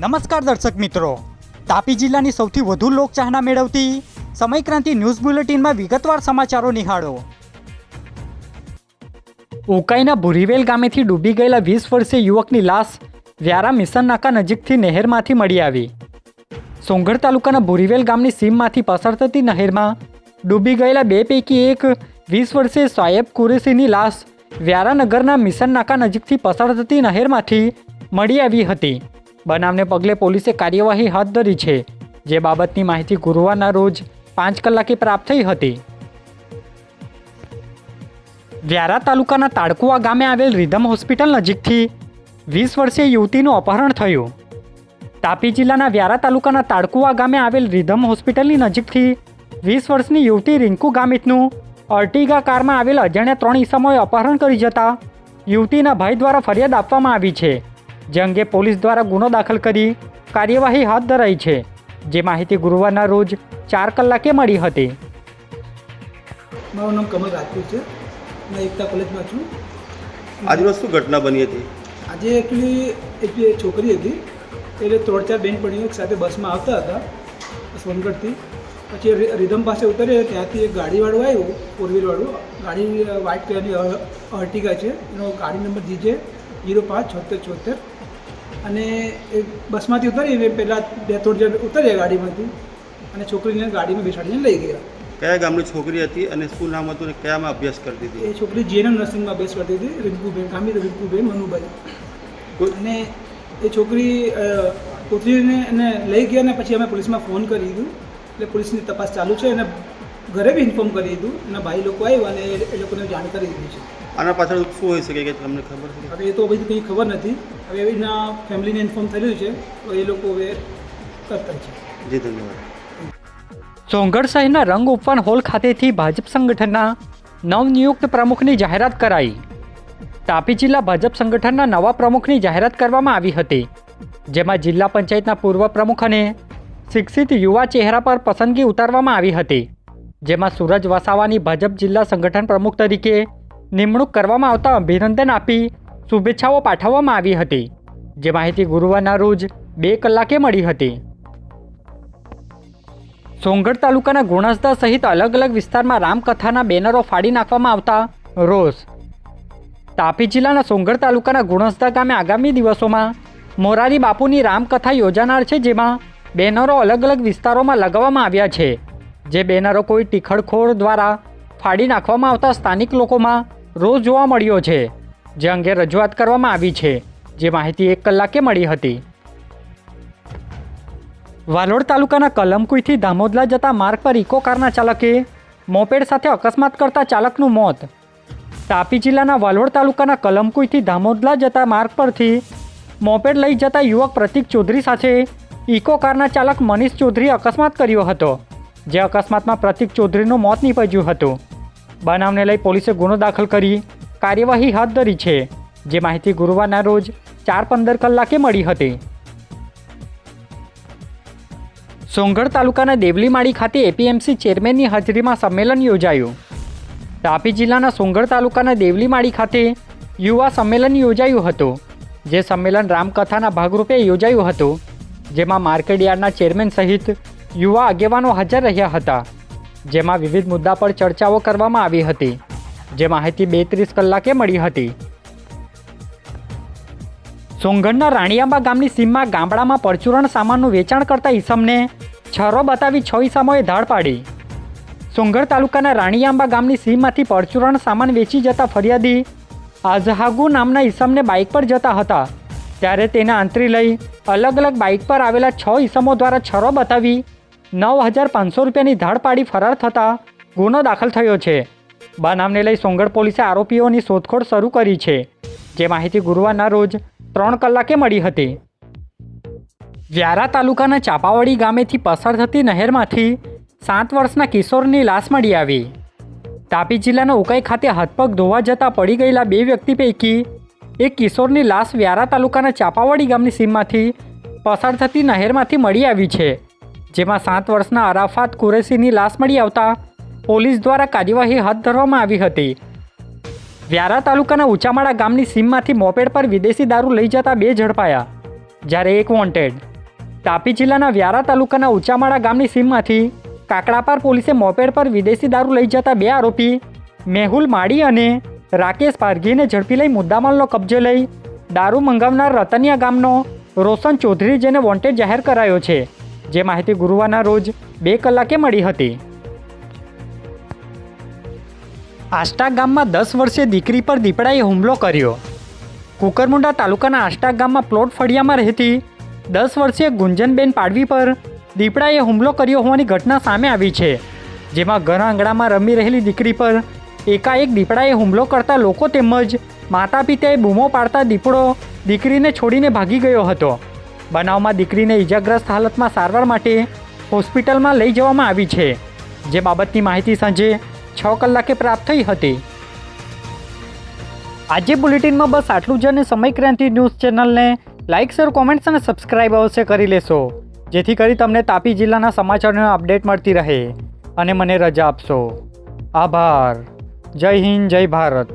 નમસ્કાર દર્શક મિત્રો, તાપી જિલ્લાની સૌથી વધુ લોકચાહના મેળવતી સમયક્રાંતિ ન્યૂઝ બુલેટિનમાં વિગતવાર સમાચારો નિહાળો। ઉકાઈના ભુરીવેલ ગામેથી ડૂબી ગયેલા 20 વર્ષીય યુવકની લાશ વ્યારા મિશન નાકા નજીકથી નહેરમાંથી મળી આવી। સોંગઢ તાલુકાના ભુરીવેલ ગામની સીમમાંથી પસાર થતી નહેરમાં ડૂબી ગયેલા બે પૈકી એક 20 વર્ષીય સાયેબ કુરેશીની લાશ વ્યારા નગરના મિશન નાકા નજીકથી પસાર થતી નહેરમાંથી મળી આવી હતી। બનાવને પગલે પોલીસે કાર્યવાહી હાથ ધરી છે, જે બાબતની માહિતી ગુરુવારના રોજ 5 કલાકે પ્રાપ્ત થઈ હતી। વ્યારા તાલુકાના તાડકુવા ગામે આવેલ રિધમ હોસ્પિટલ નજીકથી 20 વર્ષીય યુવતીનું અપહરણ થયું। તાપી જિલ્લાના વ્યારા તાલુકાના તાડકુવા ગામે આવેલ રિધમ હોસ્પિટલની નજીકથી 20 વર્ષની યુવતી રિંકુ ગામિતનું અર્ટિગા કારમાં આવેલ અજાણ્યા 3 ઈસમોએ અપહરણ કરી જતા યુવતીના ભાઈ દ્વારા ફરિયાદ આપવામાં આવી છે, જે અંગે પોલીસ દ્વારા ગુનો દાખલ કરી કાર્યવાહી હાથ ધરાઈ છે, જે માહિતી ગુરુવારના રોજ 4 કલાકે મળી હતી। મારું નામ કમલ રાજપૂત છે, मैं एकता कॉलेजમાં છું। આજનો શું ઘટના બની હતી? આજે એકચ્યુઅલી એક છોકરી હતી, એટલે 3-4 બહેનપણીઓ સાથે બસમાં આવતા હતા સોનગઢથી। પછી રિધમ પાસે ઉતરે, ત્યાંથી એક ગાડીવાળું આવ્યું, 4 વ્હીલવાળું ગાડી, વ્હાઇટ કલરની અર્ટિગા છે, એનો ગાડી નંબર GJ057674। અને એ બસમાંથી ઉતરીને પહેલાં 2-3 જણ ઉતર્યા ગાડીમાંથી અને છોકરીને ગાડીમાં બેસાડીને લઈ ગયા। કયા ગામની છોકરી હતી અને શું નામ હતું અને કયામાં અભ્યાસ કરતી હતી? એ છોકરી JNM નર્સિંગમાં અભ્યાસ કરતી હતી, રિંકુબેન, ગામી રિંકુબેન મનુભાઈ। અને એ છોકરી ઉતરીને એને લઈ ગયા ને પછી અમે પોલીસમાં ફોન કરી દીધું, એટલે પોલીસની તપાસ ચાલુ છે અને ઘરે બી ઇન્ફોર્મ કરી દીધું, એના ભાઈ લોકો આવ્યા અને એ લોકોને જાણ કરી દીધી છે। આના પાછળ શું હોઈ શકે કે તમને ખબર છે? હવે એ તો બધી કંઈ ખબર નથી, હવે એના ફેમિલીને ઇન્ફોર્મ થયેલું છે, તો એ લોકો હવે કરતા છે। જી ધન્યવાદ। સોંગઢ શહેરના રંગ ઉપવન હોલ ખાતેથી ભાજપ સંગઠનના નવનિયુક્ત પ્રમુખની જાહેરાત કરાઈ। તાપી જિલ્લા ભાજપ સંગઠનના નવા પ્રમુખની જાહેરાત કરવામાં આવી હતી, જેમાં જિલ્લા પંચાયતના પૂર્વ પ્રમુખ અને શિક્ષિત યુવા ચહેરા પર પસંદગી ઉતારવામાં આવી હતી, જેમાં સૂરજ વસાવાની ભાજપ જિલ્લા સંગઠન પ્રમુખ તરીકે નિમણૂક કરવામાં આવતા અભિનંદન આપી શુભેચ્છાઓ પાઠવવામાં આવી હતી, જે માહિતી ગુરુવારના રોજ 2 કલાકે મળી હતી। સોંગઢ તાલુકાના ગુણસદા સહિત અલગ અલગ વિસ્તારમાં રામકથાના બેનરો ફાડી નાખવામાં આવતા રોષ। તાપી જિલ્લાના સોંગઢ તાલુકાના ગુણસદા ગામે આગામી દિવસોમાં મોરારી બાપુની રામકથા યોજાનાર છે, જેમાં બેનરો અલગ અલગ વિસ્તારોમાં લગાવવામાં આવ્યા છે, જે બેનરો કોઈ ટીખળખોર દ્વારા ફાડી નાખવામાં આવતા સ્થાનિક લોકોમાં રોષ જોવા મળ્યો છે, જે અંગે રજૂઆત કરવામાં આવી છે, જે માહિતી 1 કલાકે મળી હતી। વાલોડ તાલુકાના કલમકુઈથી ધામોદલા જતા માર્ગ પર ઇકો કારના ચાલકે મોપેડ સાથે અકસ્માત કરતા ચાલકનું મોત। તાપી જિલ્લાના વાલોડ તાલુકાના કલમકુઈથી ધામોદલા જતા માર્ગ પરથી મોપેડ લઈ જતા યુવક પ્રતિક ચૌધરી સાથે ઇકો કારના ચાલક મનીષ ચૌધરીએ અકસ્માત કર્યો હતો, જે અકસ્માતમાં પ્રતિક ચૌધરીનું મોત નીપજ્યું હતું। બનાવને લઈ પોલીસે ગુનો દાખલ કરી કાર્યવાહી હાથ ધરી છે, જે માહિતી ગુરુવારના રોજ 4:15 કલાકે મળી હતી। સોંગઢ તાલુકાના દેવલીમાળી ખાતે APMC ચેરમેનની હાજરીમાં સંમેલન યોજાયું। તાપી જિલ્લાના સોંગઢ તાલુકાના દેવલીમાળી ખાતે યુવા સંમેલન યોજાયું હતું, જે સંમેલન રામકથાના ભાગરૂપે યોજાયું હતું, જેમાં માર્કેટયાર્ડના ચેરમેન સહિત યુવા આગેવાનો હાજર રહ્યા હતા, જેમાં વિવિધ મુદ્દા પર ચર્ચાઓ કરવામાં આવી હતી, જે માહિતી 32 કલાકે મળી હતી। સોંગઢના રાણીયાંબા ગામની સીમમાં ગામડામાં પરચુરણ સામાનનું વેચાણ કરતા ઈસમને છરો બતાવી 6 ઈસમોએ ધાડ પાડી। સોંગઢ તાલુકાના રાણીયાંબા ગામની સીમમાંથી પરચુરણ સામાન વેચી જતા ફરિયાદી આઝહાગુ નામના ઈસમને બાઇક પર જતા હતા, ત્યારે તેને આંતરી લઈ અલગ અલગ બાઇક પર આવેલા 6 ઈસમો દ્વારા છરો બતાવી 9,500 રૂપિયાની ધાડ પાડી ફરાર થતાં ગુનો દાખલ થયો છે। બનાવને લઈ સોંગઢ પોલીસે આરોપીઓની શોધખોળ શરૂ કરી છે, જે માહિતી ગુરુવારના રોજ 3 કલાકે મળી હતી। વ્યારા તાલુકાના ચાપાવાડી ગામેથી પસાર થતી નહેરમાંથી 7 વર્ષના કિશોરની લાશ મળી આવી। તાપી જિલ્લાના ઉકાઈ ખાતે હાથપગ ધોવા જતાં પડી ગયેલા 2 વ્યક્તિ પૈકી એક કિશોરની લાશ વ્યારા તાલુકાના ચાપાવાડી ગામની સીમમાંથી પસાર થતી નહેરમાંથી મળી આવી છે, જેમાં 7 વર્ષના અરાફાત કુરેશીની લાશ મળી આવતા પોલીસ દ્વારા કાર્યવાહી હાથ ધરવામાં આવી હતી। વ્યારા તાલુકાના ઊંચામાળા ગામની સીમમાંથી મોપેડ પર વિદેશી દારૂ લઈ જતા 2 ઝડપાયા, જ્યારે એક વોન્ટેડ. તાપી જિલ્લાના વ્યારા તાલુકાના ઊંચામાળા ગામની સીમમાંથી કાકડાપાર પોલીસે મોપેડ પર વિદેશી દારૂ લઈ જતા 2 આરોપી મેહુલ માળી અને રાકેશ પારઘીને ઝડપી લઈ મુદ્દામાલનો કબજે લઈ દારૂ મંગાવનાર રતનિયા ગામનો રોશન ચૌધરી જેને વોન્ટેડ જાહેર કરાયો છે, જે માહિતી ગુરુવારના રોજ 2 કલાકે મળી હતી. આષ્ટા ગામમાં 10 વર્ષીય દીકરી પર દીપડાએ હુમલો કર્યો. કુકરમુંડા તાલુકાના આષ્ટા ગામમાં પ્લોટ ફળિયામાં રહેતી 10 વર્ષીય ગુંજનબેન પાડવી પર દીપડાએ હુમલો કર્યો હોવાની ઘટના સામે આવી છે, જેમાં ઘર આંગણામાં રમી રહેલી દીકરી પર એકાએક દીપડાએ હુમલો કરતા લોકો તેમજ માતા પિતાએ બૂમો પાડતા દીપડો દીકરીને છોડીને ભાગી ગયો હતો. બનાવમાં દીકરીને ઈજાગ્રસ્ત હાલતમાં સારવાર માટે હોસ્પિટલમાં લઈ જવામાં આવી છે, જે બાબતની માહિતી સાંજે 6 કલાકે પ્રાપ્ત થઈ હતી. આજે બુલેટિનમાં બસ આટલું જ અને સમય ક્રાંતિ ન્યૂઝ ચેનલને લાઇક, શેર, કોમેન્ટ્સ અને સબસ્ક્રાઇબ અવશ્ય કરી લેશો, જેથી કરી તમને તાપી જિલ્લાના સમાચારોનો અપડેટ મળતી રહે અને મને રજા આપશો. આભાર. જય હિન્દ, જય ભારત.